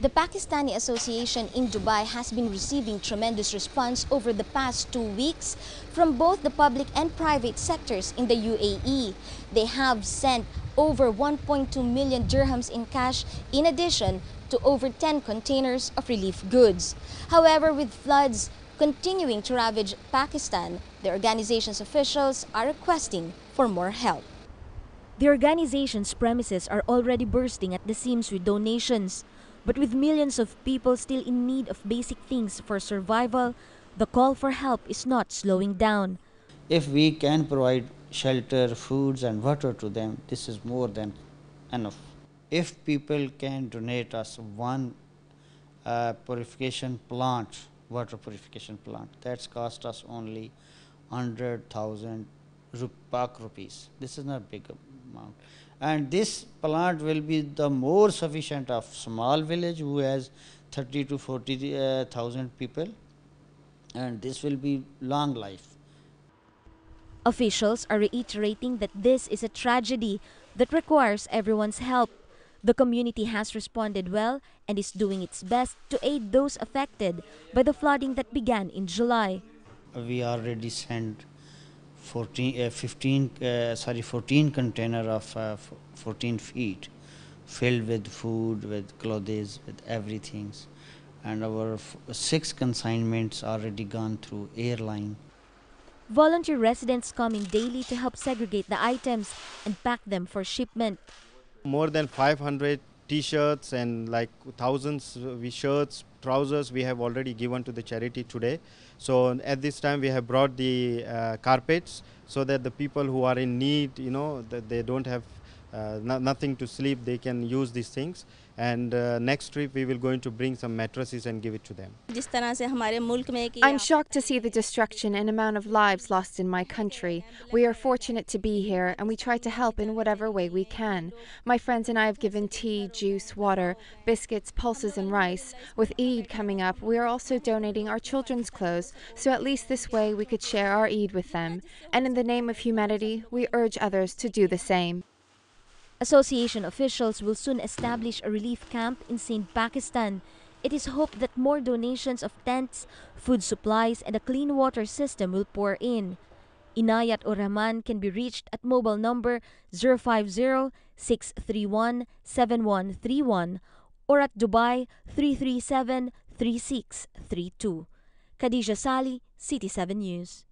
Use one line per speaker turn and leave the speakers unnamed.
The Pakistani Association in Dubai has been receiving tremendous response over the past 2 weeks from both the public and private sectors in the UAE. They have sent over 1.2 million dirhams in cash in addition to over 10 containers of relief goods. However, with floods continuing to ravage Pakistan, the organization's officials are requesting for more help. The organization's premises are already bursting at the seams with donations. But with millions of people still in need of basic things for survival, the call for help is not slowing down.
If we can provide shelter, foods and water to them, this is more than enough. If people can donate us one purification plant, water purification plant, that's cost us only 100,000 Pak rupees. This is not a big amount. And this plant will be the more sufficient of small village who has 30 to 40,000 people, and this will be long life.
Officials are reiterating that this is a tragedy that requires everyone's help. The community has responded well and is doing its best to aid those affected by the flooding that began in July.
We already sent 14 container of 14 feet filled with food, with clothes, with everything, and our 6 consignments already gone through airline.
Volunteer residents come in daily to help segregate the items and pack them for shipment.
More than 500 t-shirts and like thousands of shirts, trousers we have already given to the charity today. So at this time we have brought the carpets so that the people who are in need, that they don't have nothing to sleep, they can use these things. And next trip we will going to bring some mattresses and give it to them.
I'm shocked to see the destruction and amount of lives lost in my country. We are fortunate to be here and we try to help in whatever way we can. My friends and I have given tea, juice, water, biscuits, pulses and rice. With Eid coming up, we are also donating our children's clothes, so at least this way we could share our Eid with them. And in the name of humanity, we urge others to do the same.
Association officials will soon establish a relief camp in Sindh, Pakistan. It is hoped that more donations of tents, food supplies, and a clean water system will pour in. Inayat or Rahman can be reached at mobile number 050-631-7131 or at Dubai 337-3632. Khadija Sali, City 7 News.